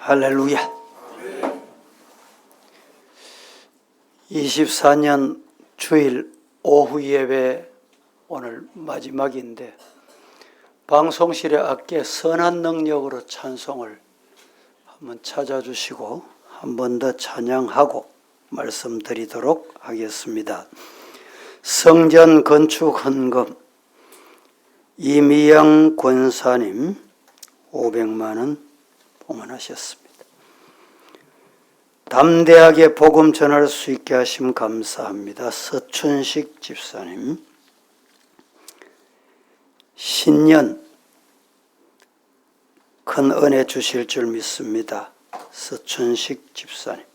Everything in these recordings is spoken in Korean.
할렐루야. 24년 주일 오후 예배 오늘 마지막인데 방송실에 앞에 선한 능력으로 찬송을 한번 찾아주시고 한 번 더 찬양하고 말씀드리도록 하겠습니다. 성전 건축 헌금 이미영 권사님 500만 원 봉헌하셨습니다. 담대하게 복음 전할 수 있게 하심 감사합니다. 서춘식 집사님. 신년 큰 은혜 주실 줄 믿습니다. 서춘식 집사님.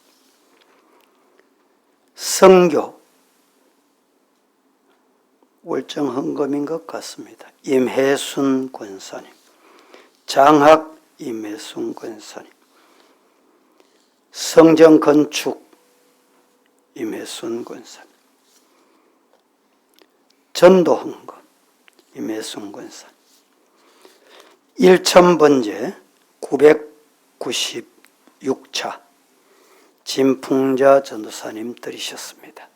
성교 월정 헌금인 것 같습니다. 임혜순 권사님. 장학 임혜순 권사님. 성전 건축 임혜순 권사님. 전도 헌금 임혜순 권사님. 1000번째 996차 진풍자 전도사님 들으셨습니다.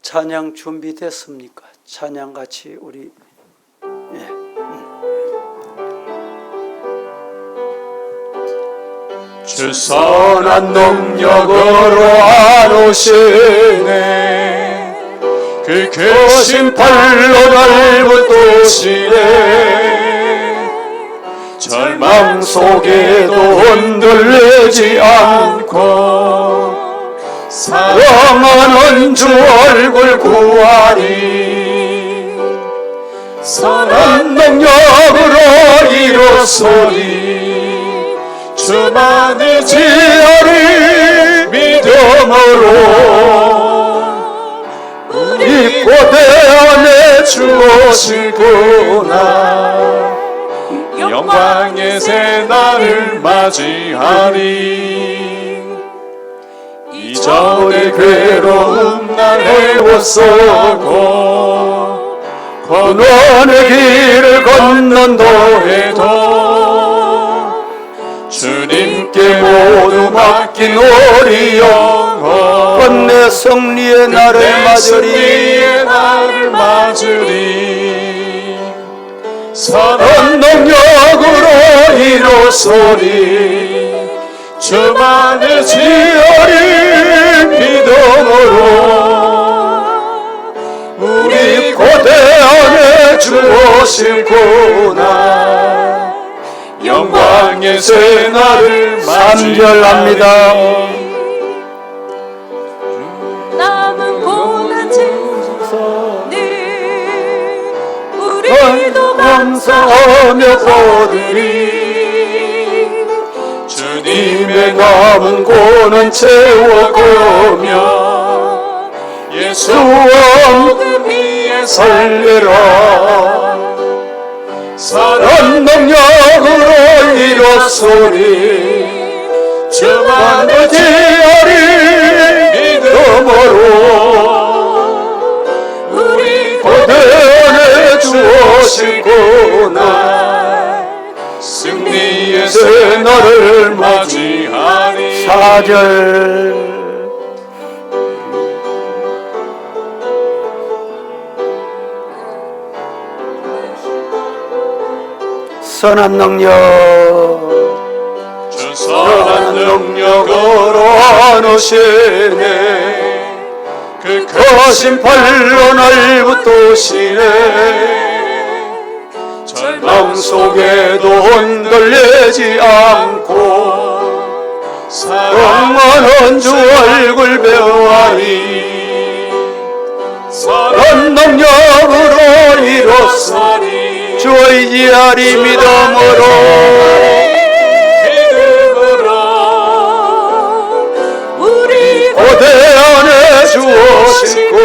찬양 준비됐습니까? 찬양 같이 우리 주 선한 능력으로 안으시네. 그 크신 팔로 날 붙드시네. 절망 속에도 흔들리지 않고 사랑하는 주 얼굴 구하니 선한 능력으로 이루소니. 주만의 지혜를 믿음으로 우리 고대 안에 주오시구나. 영광의 새날을 맞이하리. 이전의 괴로움 날 해왔었고 권원의 길을 건넌다 해도 주님께 모두 맡긴 우리 영혼 끝내 승리의 날을 맞으리. 선한 능력으로 이루소리. 주만의 지혜를 믿음으로 우리 고대 안에 주오시구나. 영광의 새날을 맞이합니다. 남은 고난 증서니 우리도 감사하며 보리리. 주님의 남은 고난 채워가며 예수와 복음 위에 살리라. 선한 능력으로 이루소리. 주만의 지혜를 믿음으로 우리 고대 안에 주오시구나. 승리의 새날을 맞이하니. 4절 선한 능력 주 선한 능력으로 안으시네. 그 크신 팔로 날 붙드시네. 절망 속에도 흔들리지 않고 사랑하는 주 얼굴 배우하니. 선한 능력으로 이루소니. 주 의지하리 믿음으로 우리 고대 안에 주오시고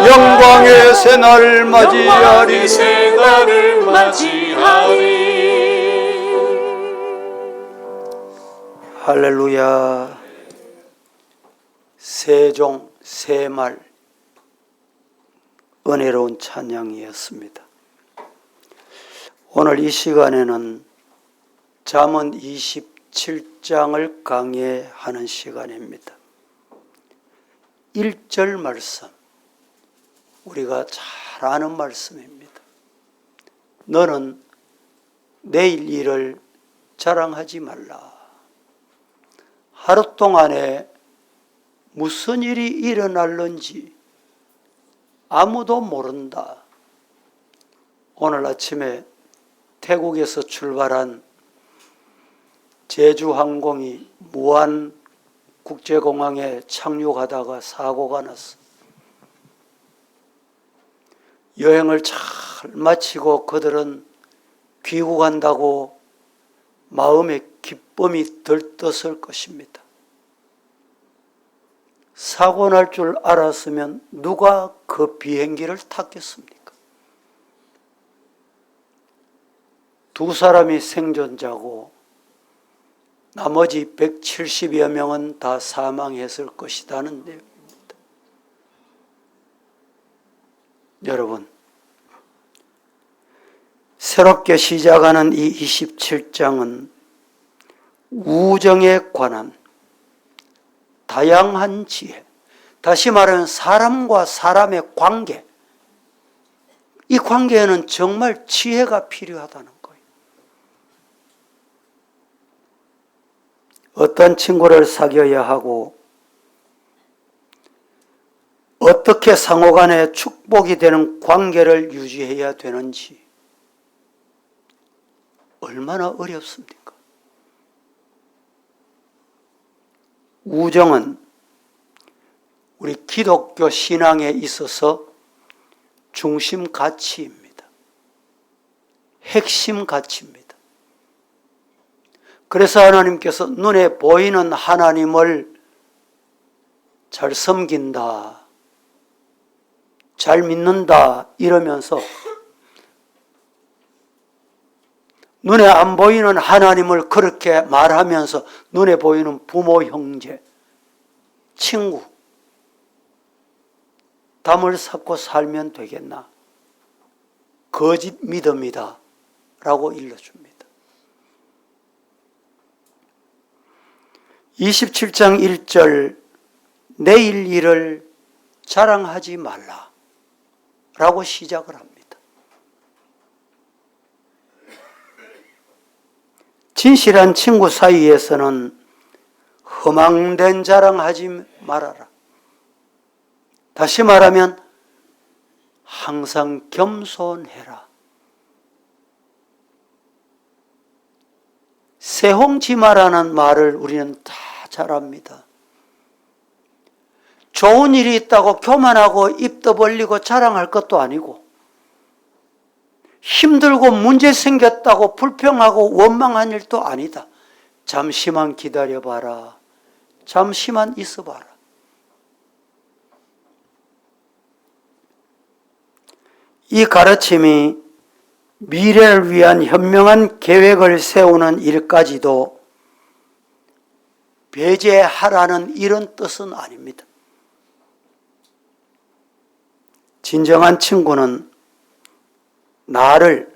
영광의 새날을 맞이하리. 새날을 맞이하리. 할렐루야. 세종 세말 은혜로운 찬양이었습니다. 오늘 이 시간에는 잠언 27 27장을 강해하는 시간입니다. 1절 말씀, 우리가 잘 아는 말씀입니다. 너는 내일 일을 자랑하지 말라. 하루 동안에 무슨 일이 일어날는지 아무도 모른다. 오늘 아침에 태국에서 출발한 제주항공이 무안 국제공항에 착륙하다가 사고가 났어. 여행을 잘 마치고 그들은 귀국한다고 마음에 기쁨이 들떴을 것입니다. 사고 날 줄 알았으면 누가 그 비행기를 탔겠습니까? 두 사람이 생존자고 나머지 170여 명은 다 사망했을 것이라는 내용입니다. 여러분, 새롭게 시작하는 이 27장은 우정에 관한 다양한 지혜, 다시 말하면 사람과 사람의 관계, 이 관계에는 정말 지혜가 필요하다는 거예요. 어떤 친구를 사귀어야 하고 어떻게 상호간에 축복이 되는 관계를 유지해야 되는지 얼마나 어렵습니까? 우정은 우리 기독교 신앙에 있어서 중심 가치입니다. 핵심 가치입니다. 그래서 하나님께서 눈에 보이는 하나님을 잘 섬긴다, 잘 믿는다 이러면서 눈에 안 보이는 하나님을 그렇게 말하면서 눈에 보이는 부모, 형제, 친구, 담을 쌓고 살면 되겠나? 거짓 믿음이다 라고 일러줍니다. 27장 1절, 내일 일을 자랑하지 말라 라고 시작을 합니다. 진실한 친구 사이에서는 허망된 자랑하지 말아라. 다시 말하면 항상 겸손해라. 새홍치마라는 말을 우리는 다 잘 압니다. 좋은 일이 있다고 교만하고 입도 벌리고 자랑할 것도 아니고, 힘들고 문제 생겼다고 불평하고 원망한 일도 아니다. 잠시만 기다려봐라. 잠시만 있어봐라. 이 가르침이 미래를 위한 현명한 계획을 세우는 일까지도 배제하라는 이런 뜻은 아닙니다. 진정한 친구는 나를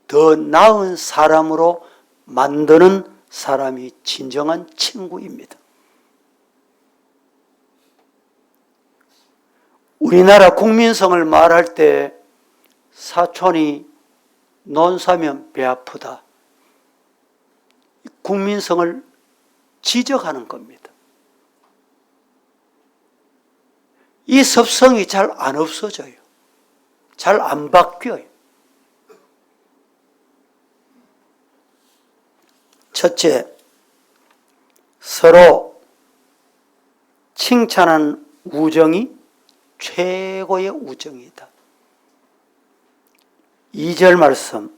더 나은 사람으로 만드는 사람이 진정한 친구입니다. 우리나라 국민성을 말할 때 사촌이 논 사면 배 아프다. 국민성을 지적하는 겁니다. 이 습성이 잘 안 없어져요. 잘 안 바뀌어요. 첫째, 서로 칭찬하는 우정이 최고의 우정이다. 2절 말씀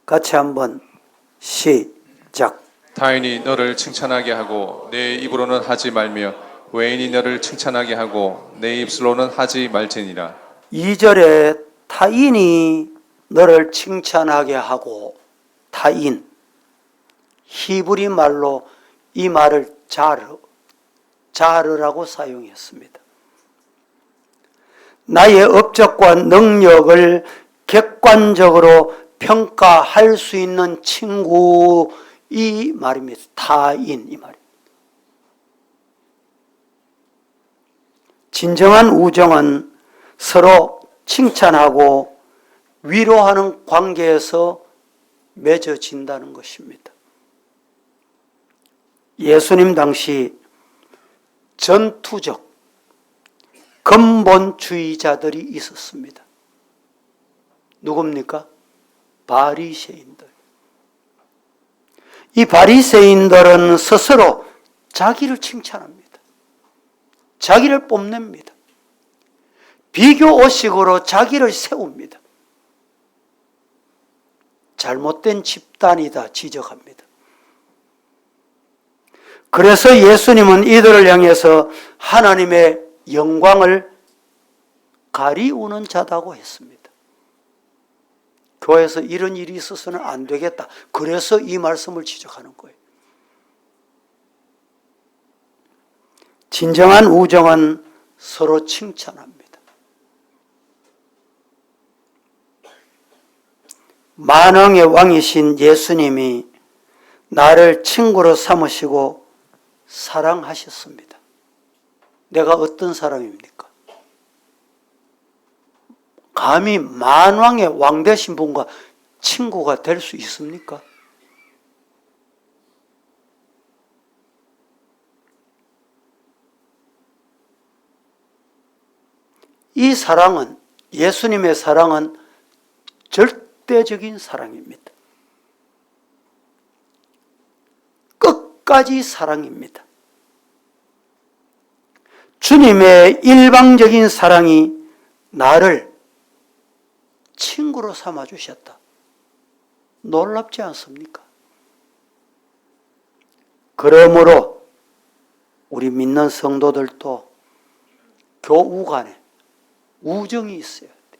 같이 한번 시작. 타인이 너를 칭찬하게 하고 내 입으로는 하지 말며 외인이 너를 칭찬하게 하고 내 입술로는 하지 말지니라. 2절에 타인이 너를 칭찬하게 하고, 타인, 히브리 말로 이 말을 자르라고 사용했습니다. 나의 업적과 능력을 객관적으로 평가할 수 있는 친구, 이 말입니다. 타인 이 말입니다. 진정한 우정은 서로 칭찬하고 위로하는 관계에서 맺어진다는 것입니다. 예수님 당시 전투적 근본주의자들이 있었습니다. 누굽니까? 바리새인들. 이 바리새인들은 스스로 자기를 칭찬합니다. 자기를 뽐냅니다. 비교의식으로 자기를 세웁니다. 잘못된 집단이다 지적합니다. 그래서 예수님은 이들을 향해서 하나님의 영광을 가리우는 자다고 했습니다. 교회에서 이런 일이 있어서는 안 되겠다. 그래서 이 말씀을 지적하는 거예요. 진정한 우정은 서로 칭찬합니다. 만왕의 왕이신 예수님이 나를 친구로 삼으시고 사랑하셨습니다. 내가 어떤 사람입니까? 감히 만왕의 왕 되신 분과 친구가 될 수 있습니까? 이 사랑은, 예수님의 사랑은 절대적인 사랑입니다. 끝까지 사랑입니다. 주님의 일방적인 사랑이 나를 친구로 삼아주셨다. 놀랍지 않습니까? 그러므로 우리 믿는 성도들도 교우 간에 우정이 있어야 돼.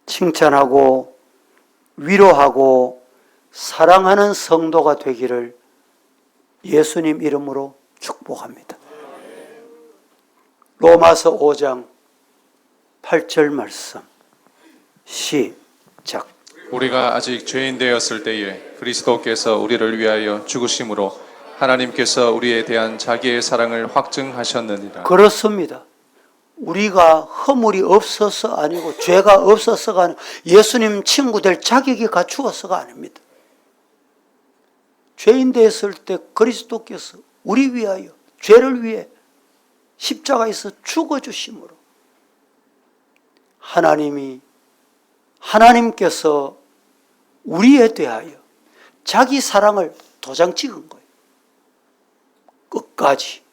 칭찬하고 위로하고 사랑하는 성도가 되기를 예수님 이름으로 축복합니다. 로마서 5장 8절 말씀 시작. 우리가 아직 죄인 되었을 때에 그리스도께서 우리를 위하여 죽으심으로 하나님께서 우리에 대한 자기의 사랑을 확증하셨느니라. 그렇습니다. 우리가 허물이 없어서 아니고 죄가 없어서가 아니고 예수님 친구 될 자격이 갖추어서가 아닙니다. 죄인 되었을 때 그리스도께서 우리 위하여 죄를 위해 십자가에서 죽어주심으로 하나님께서 우리에 대하여 자기 사랑을 도장 찍은 거예요. 끝까지.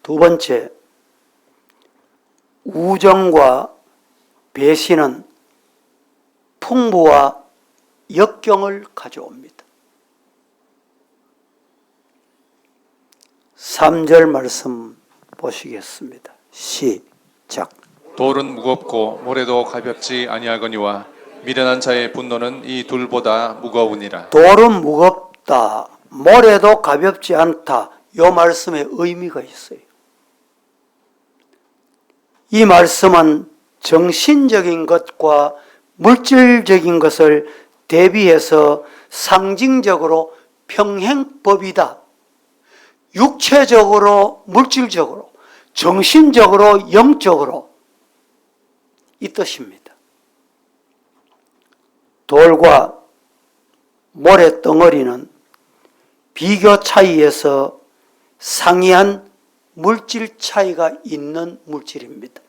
두 번째, 우정과 배신은 풍부와 역경을 가져옵니다. 3절 말씀 보시겠습니다. 시작. 돌은 무겁고 모래도 가볍지 아니하거니와 미련한 자의 분노는 이 둘보다 무거우니라. 돌은 무겁다, 모래도 가볍지 않다. 이 말씀에 의미가 있어요. 이 말씀은 정신적인 것과 물질적인 것을 대비해서 상징적으로 평행법이다. 육체적으로, 물질적으로, 정신적으로, 영적으로 이 뜻입니다. 돌과 모래 덩어리는 비교 차이에서 상이한 물질 차이가 있는 물질입니다.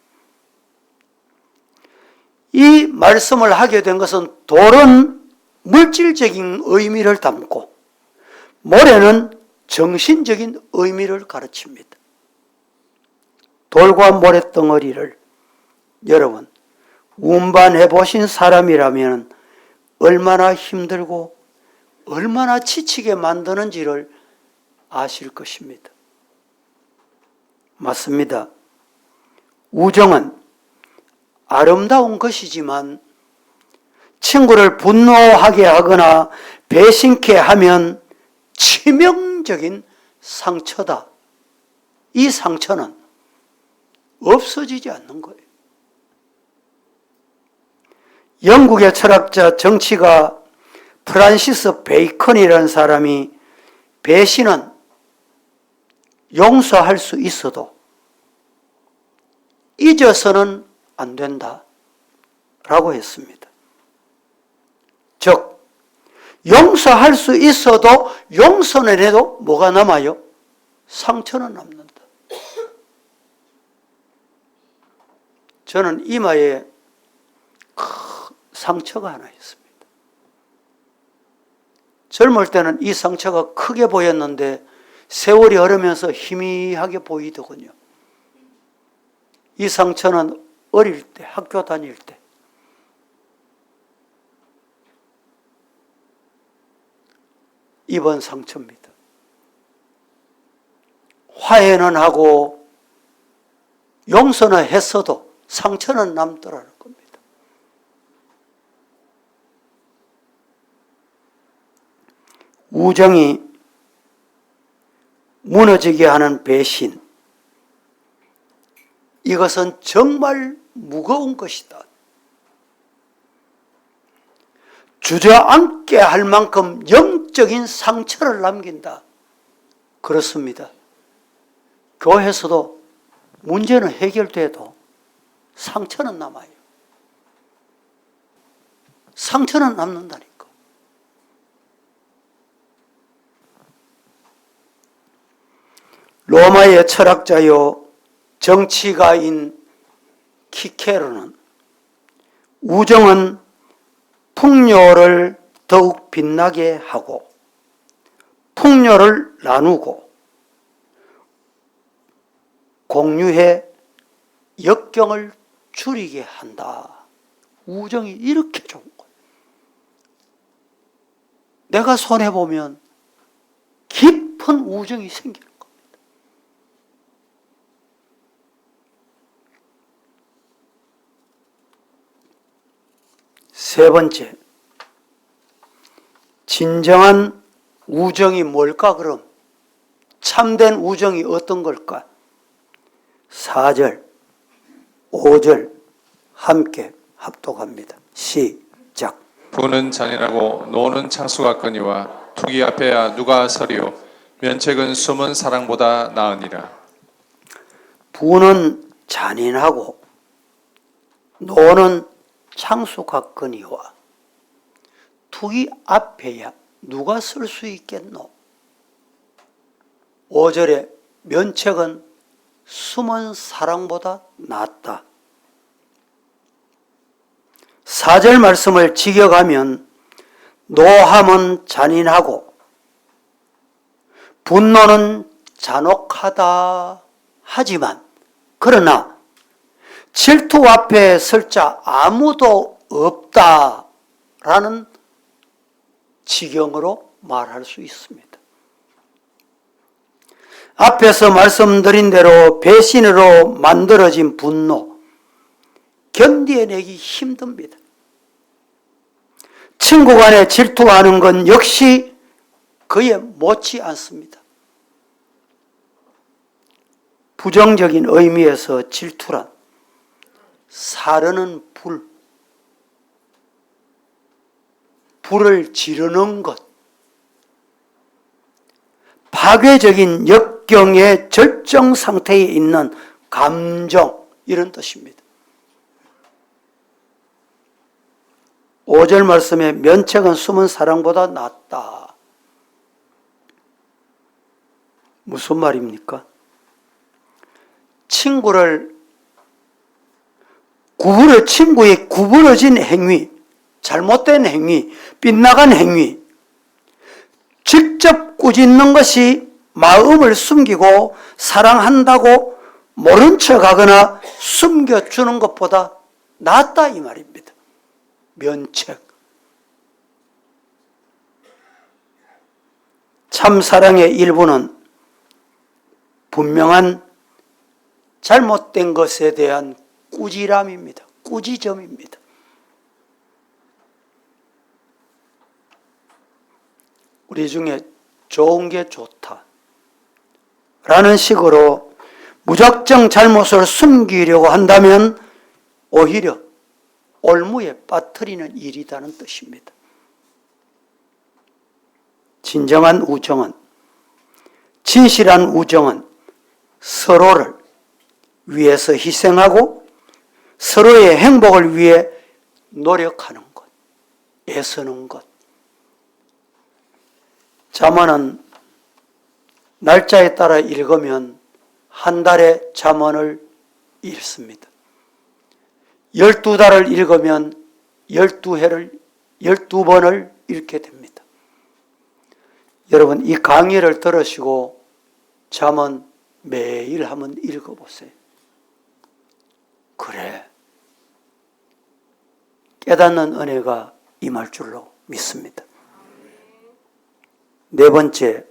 이 말씀을 하게 된 것은 돌은 물질적인 의미를 담고 모래는 정신적인 의미를 가르칩니다. 돌과 모래 덩어리를 여러분 운반해 보신 사람이라면 얼마나 힘들고 얼마나 지치게 만드는지를 아실 것입니다. 맞습니다. 우정은 아름다운 것이지만 친구를 분노하게 하거나 배신케 하면 치명적인 상처다. 이 상처는 없어지지 않는 거예요. 영국의 철학자 정치가 프란시스 베이컨이라는 사람이 배신은 용서할 수 있어도 잊어서는 안 된다 라고 했습니다. 즉 용서할 수 있어도 용서는 해도 뭐가 남아요? 상처는 남는다. 저는 이마에 상처가 하나 있습니다. 젊을 때는 이 상처가 크게 보였는데 세월이 흐르면서 희미하게 보이더군요. 이 상처는 어릴 때, 학교 다닐 때 입은 상처입니다. 화해는 하고 용서는 했어도 상처는 남더라는 겁니다. 우정이 무너지게 하는 배신, 이것은 정말 무거운 것이다. 주저앉게 할 만큼 영적인 상처를 남긴다. 그렇습니다. 교회에서도 문제는 해결돼도 상처는 남아요. 상처는 남는다니까. 로마의 철학자요 정치가인 키케로는 우정은 풍요를 더욱 빛나게 하고 풍요를 나누고 공유해 역경을 줄이게 한다. 우정이 이렇게 좋은 거예요. 내가 손해보면 깊은 우정이 생기는 겁니다. 세 번째, 진정한 우정이 뭘까 그럼? 참된 우정이 어떤 걸까? 4절, 5절 함께 합독합니다. 시작. 부는 잔인하고 노는 창수 같거니와 투기 앞에야 누가 서리요 면책은 숨은 사랑보다 나으니라. 부는 잔인하고 노는 창수 같거니와 투기 앞에야 누가 설 수 있겠노? 5절에 면책은 숨은 사랑보다 낫다. 4절 말씀을 직역하면 노함은 잔인하고 분노는 잔혹하다 하지만 그러나 질투 앞에 설 자 아무도 없다라는 지경으로 말할 수 있습니다. 앞에서 말씀드린 대로 배신으로 만들어진 분노, 견뎌내기 힘듭니다. 친구 간에 질투하는 건 역시 그에 못지 않습니다. 부정적인 의미에서 질투란 사르는 불을 지르는 것, 파괴적인 역경의 절정 상태에 있는 감정, 이런 뜻입니다. 5절 말씀에 면책은 숨은 사랑보다 낫다. 무슨 말입니까? 친구의 구부러진 행위, 잘못된 행위, 빗나간 행위, 직접 꾸짖는 것이 마음을 숨기고 사랑한다고 모른 척하거나 숨겨주는 것보다 낫다 이 말입니다. 면책. 참 사랑의 일부는 분명한 잘못된 것에 대한 꾸지람입니다. 꾸지점입니다. 우리 중에 좋은 게 좋다 라는 식으로 무작정 잘못을 숨기려고 한다면 오히려 올무에 빠뜨리는 일이라는 뜻입니다. 진정한 우정은, 진실한 우정은 서로를 위해서 희생하고 서로의 행복을 위해 노력하는 것, 애쓰는 것. 잠언은 날짜에 따라 읽으면 한 달에 잠언을 읽습니다. 12달을 읽으면 12회를 12번을 읽게 됩니다. 여러분, 이 강의를 들으시고 잠언 매일 한번 읽어보세요. 그래, 깨닫는 은혜가 임할 줄로 믿습니다. 네 번째,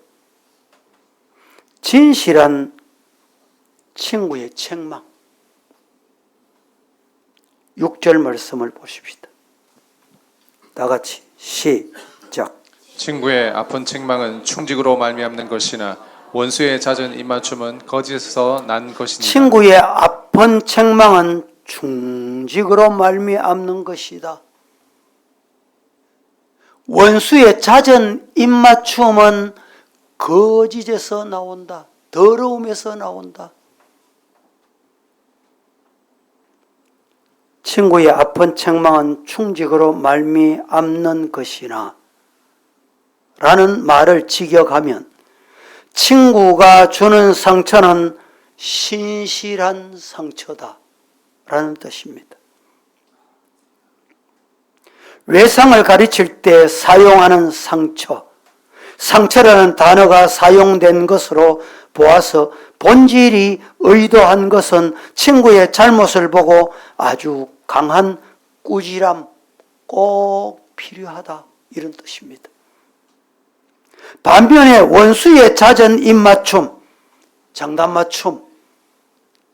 진실한 친구의 책망. 6절 말씀을 보십시다. 다 같이 시작. 친구의 아픈 책망은 충직으로 말미암는 것이나 원수의 잦은 입맞춤은 거짓에서 난 것이니라. 친구의 아픈 책망은 충직으로 말미암는 것이다. 원수의 잦은 입맞춤은 거짓에서 나온다. 더러움에서 나온다. 친구의 아픈 책망은 충직으로 말미암는 것이나 라는 말을 직역하면 친구가 주는 상처는 신실한 상처다 라는 뜻입니다. 외상을 가르칠 때 사용하는 상처, 상처라는 단어가 사용된 것으로 보아서 본질이 의도한 것은 친구의 잘못을 보고 아주 강한 꾸지람 꼭 필요하다 이런 뜻입니다. 반면에 원수의 잦은 입맞춤, 장단맞춤,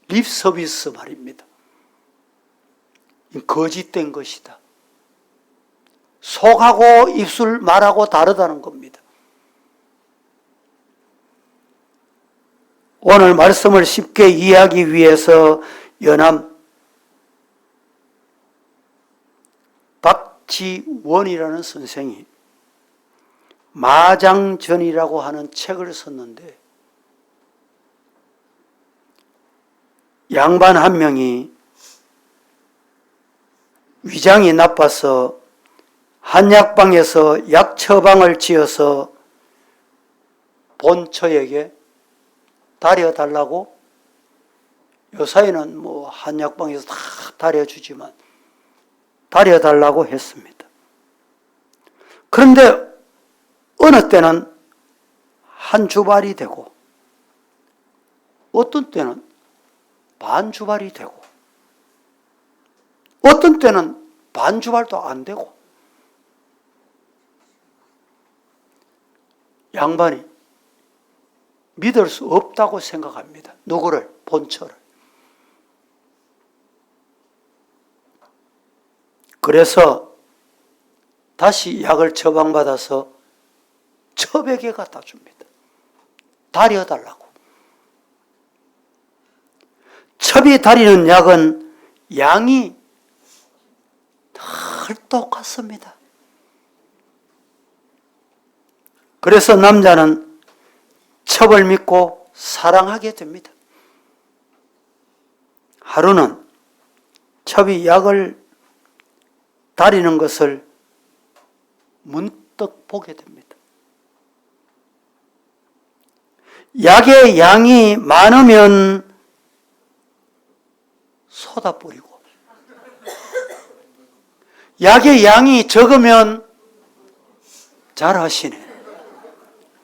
립서비스 말입니다. 거짓된 것이다. 속하고 입술 말하고 다르다는 겁니다. 오늘 말씀을 쉽게 이해하기 위해서 연암 박지원이라는 선생이 마장전이라고 하는 책을 썼는데 양반 한 명이 위장이 나빠서 한약방에서 약 처방을 지어서 본처에게 다려달라고, 요사이는 뭐 한약방에서 다 다려주지만 다려달라고 했습니다. 그런데 어느 때는 한 주발이 되고 어떤 때는 반 주발이 되고 어떤 때는 반 주발도 안 되고, 양반이 믿을 수 없다고 생각합니다. 누구를? 본처를. 그래서 다시 약을 처방받아서 첩에게 갖다 줍니다. 다려달라고. 첩이 다리는 약은 양이 늘 똑같습니다. 그래서 남자는 첩을 믿고 사랑하게 됩니다. 하루는 첩이 약을 다리는 것을 문득 보게 됩니다. 약의 양이 많으면 쏟아 뿌리고 약의 양이 적으면 잘하시네.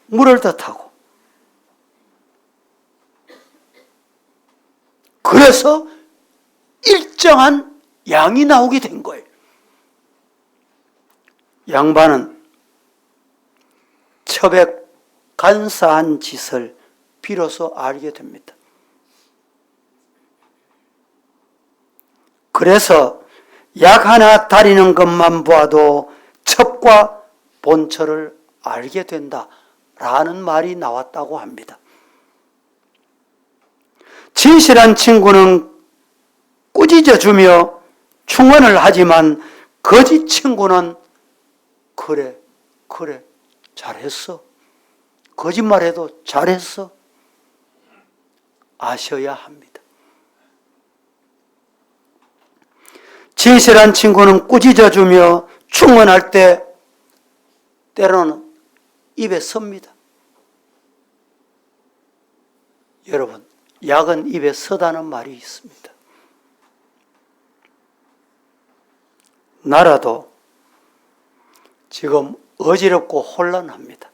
물을 더 타고. 그래서 일정한 양이 나오게 된 거예요. 양반은 첩에 간사한 짓을 비로소 알게 됩니다. 그래서 약 하나 다리는 것만 보아도 첩과 본처를 알게 된다라는 말이 나왔다고 합니다. 진실한 친구는 꾸짖어 주며 충언을 하지만 거짓 친구는 그래 잘했어. 거짓말해도 잘했어. 아셔야 합니다. 진실한 친구는 꾸짖어주며 충언할 때 때로는 입에 섭니다. 여러분, 약은 입에 서다는 말이 있습니다. 나라도 지금 어지럽고 혼란합니다.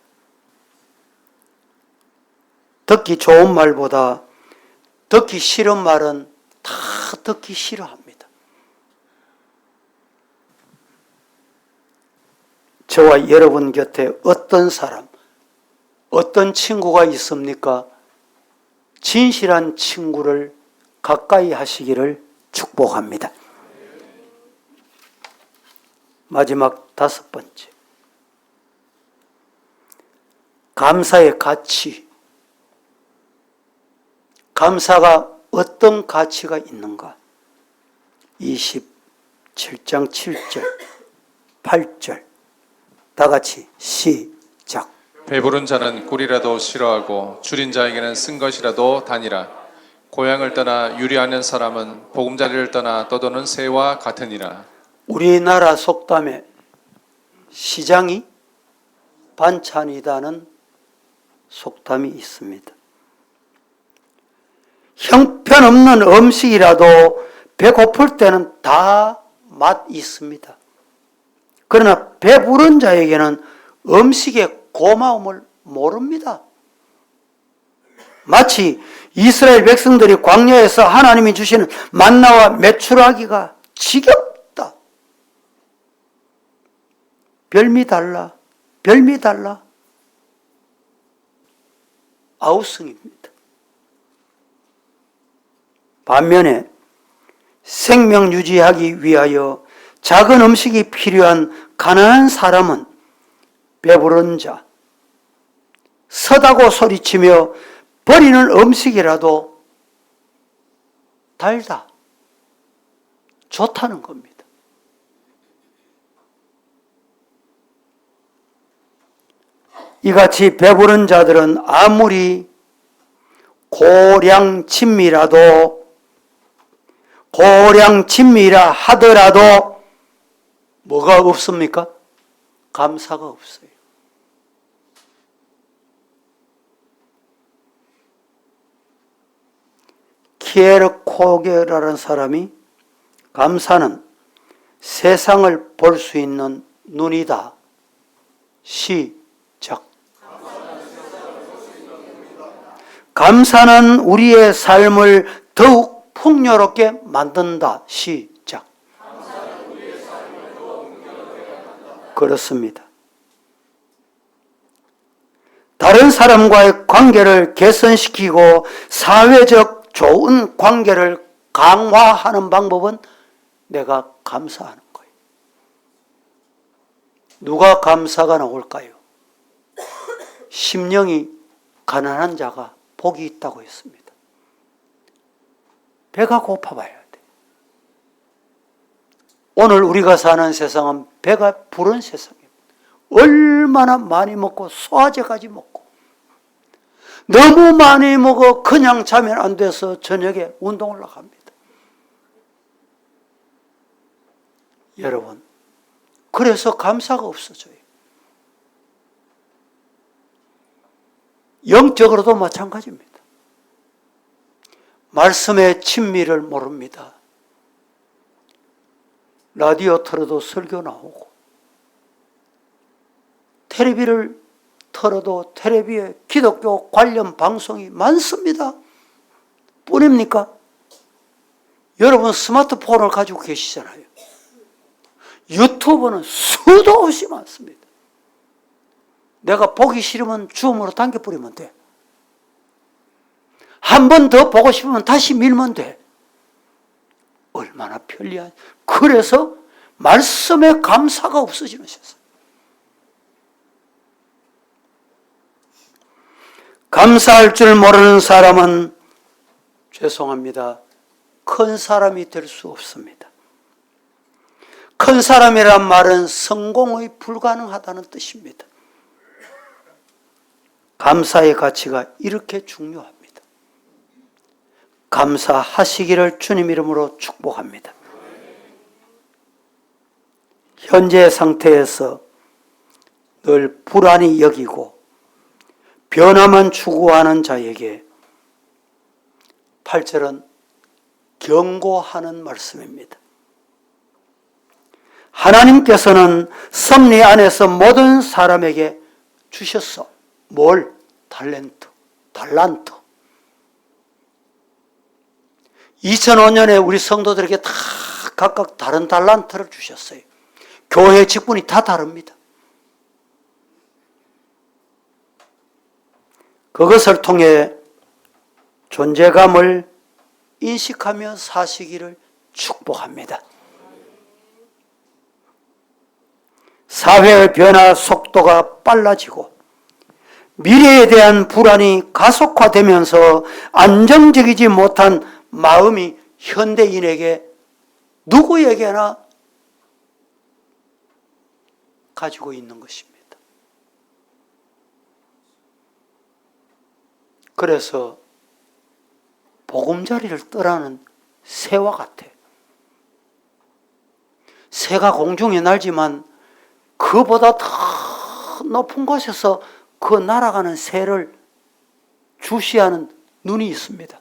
듣기 좋은 말보다 듣기 싫은 말은 다 듣기 싫어합니다. 저와 여러분 곁에 어떤 사람, 어떤 친구가 있습니까? 진실한 친구를 가까이 하시기를 축복합니다. 마지막 5번째. 감사의 가치. 감사가 어떤 가치가 있는가? 27장 7절, 8절. 다 같이 시작. 배부른 자는 꿀이라도 싫어하고 줄인 자에게는 쓴 것이라도 다니라. 고향을 떠나 유리하는 사람은 보금자리를 떠나 떠도는 새와 같으니라. 우리나라 속담에 시장이 반찬이다는 속담이 있습니다. 형편없는 음식이라도 배고플 때는 다 맛 있습니다. 그러나 배부른 자에게는 음식의 고마움을 모릅니다. 마치 이스라엘 백성들이 광야에서 하나님이 주시는 만나와 메추라기가 지겹다. 별미 달라. 아우성입니다. 반면에 생명 유지하기 위하여 작은 음식이 필요한 가난한 사람은 배부른 자, 서다고 소리치며 버리는 음식이라도 달다, 좋다는 겁니다. 이같이 배부른 자들은 아무리 고량진미라 하더라도 뭐가 없습니까? 감사가 없어요. 키에르코게라는 사람이 감사는 세상을 볼 수 있는 눈이다. 시작. 감사는 우리의 삶을 더욱 풍요롭게 만든다. 시작. 그렇습니다. 다른 사람과의 관계를 개선시키고 사회적 좋은 관계를 강화하는 방법은 내가 감사하는 거예요. 누가 감사가 나올까요? 심령이 가난한 자가 복이 있다고 했습니다. 배가 고파봐야 돼. 오늘 우리가 사는 세상은 배가 부른 세상입니다. 얼마나 많이 먹고 소화제까지 먹고 너무 많이 먹어 그냥 자면 안 돼서 저녁에 운동을 나갑니다. 여러분, 그래서 감사가 없어져요. 영적으로도 마찬가지입니다. 말씀의 친미를 모릅니다. 라디오 틀어도 설교 나오고 텔레비를 틀어도 텔레비에 기독교 관련 방송이 많습니다. 뿐입니까? 여러분 스마트폰을 가지고 계시잖아요. 유튜브는 수도 없이 많습니다. 내가 보기 싫으면 줌으로 당겨버리면 돼. 한 번 더 보고 싶으면 다시 밀면 돼. 얼마나 편리한. 그래서 말씀에 감사가 없어지는 세상. 감사할 줄 모르는 사람은 죄송합니다. 큰 사람이 될 수 없습니다. 큰 사람이란 말은 성공의 불가능하다는 뜻입니다. 감사의 가치가 이렇게 중요합니다. 감사하시기를 주님 이름으로 축복합니다. 현재 상태에서 늘 불안히 여기고 변화만 추구하는 자에게 8절은 경고하는 말씀입니다. 하나님께서는 섭리 안에서 모든 사람에게 주셨어. 뭘? 달란트. 2005년에 우리 성도들에게 다 각각 다른 달란트를 주셨어요. 교회 직분이 다 다릅니다. 그것을 통해 존재감을 인식하며 사시기를 축복합니다. 사회의 변화 속도가 빨라지고 미래에 대한 불안이 가속화되면서 안정적이지 못한 마음이 현대인에게 누구에게나 가지고 있는 것입니다. 그래서 보금자리를 떠나는 새와 같아요. 새가 공중에 날지만 그보다 더 높은 곳에서 그 날아가는 새를 주시하는 눈이 있습니다.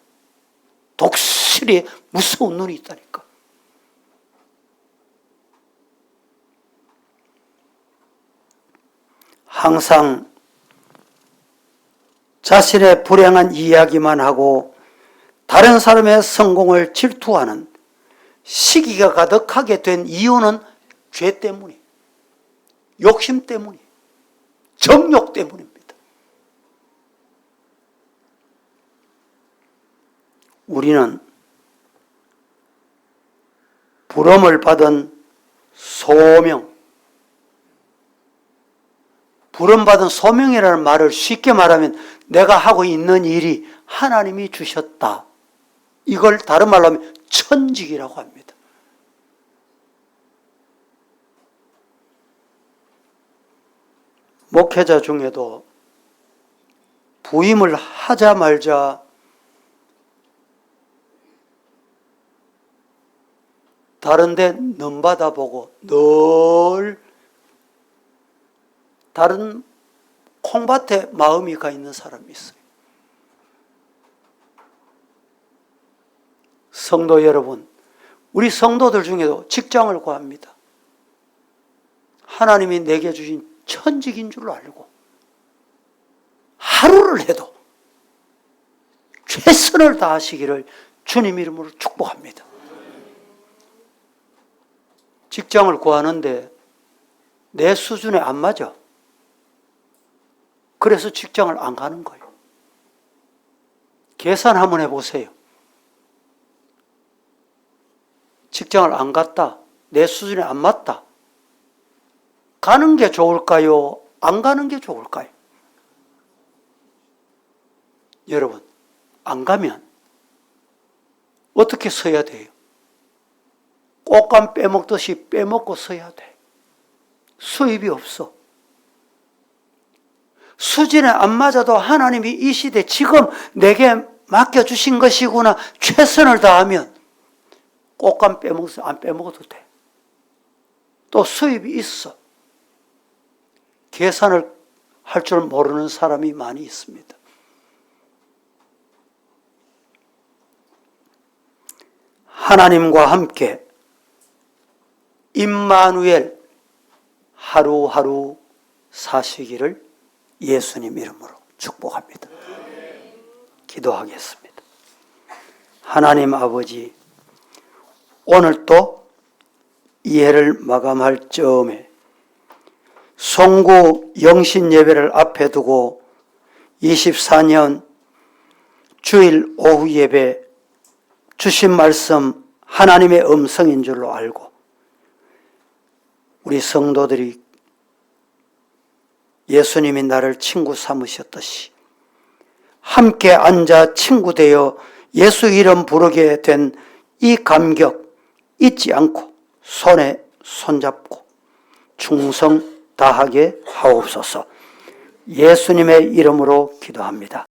독실히 무서운 눈이 있다니까. 항상 자신의 불행한 이야기만 하고 다른 사람의 성공을 질투하는 시기가 가득하게 된 이유는 죄 때문이에요. 욕심 때문이에요. 정욕 때문입니다. 우리는 부름을 받은 소명, 부름받은 소명이라는 말을 쉽게 말하면 내가 하고 있는 일이 하나님이 주셨다. 이걸 다른 말로 하면 천직이라고 합니다. 목회자 중에도 부임을 하자 말자 다른 데 넘받아보고 늘 다른 콩밭에 마음이 가 있는 사람이 있어요. 성도 여러분, 우리 성도들 중에도 직장을 구합니다. 하나님이 내게 주신 천직인 줄 알고 하루를 해도 최선을 다하시기를 주님 이름으로 축복합니다. 직장을 구하는데 내 수준에 안 맞아. 그래서 직장을 안 가는 거예요. 계산 한번 해보세요. 직장을 안 갔다. 내 수준에 안 맞다. 가는 게 좋을까요? 안 가는 게 좋을까요? 여러분, 안 가면 어떻게 서야 돼요? 꽃감 빼먹듯이 빼먹고 서야 돼. 수입이 없어. 수준에 안 맞아도 하나님이 이 시대 지금 내게 맡겨주신 것이구나 최선을 다하면 꽃감 빼먹어서 안 빼먹어도 돼. 또 수입이 있어. 계산을 할 줄 모르는 사람이 많이 있습니다. 하나님과 함께 임마누엘 하루하루 사시기를 예수님 이름으로 축복합니다. 기도하겠습니다. 하나님 아버지, 오늘 또 이 해를 마감할 즈음에 송구 영신 예배를 앞에 두고 24년 주일 오후 예배 주신 말씀 하나님의 음성인 줄로 알고 우리 성도들이 예수님이 나를 친구 삼으셨듯이 함께 앉아 친구 되어 예수 이름 부르게 된 이 감격 잊지 않고 손에 손잡고 충성 다하게 하옵소서. 예수님의 이름으로 기도합니다.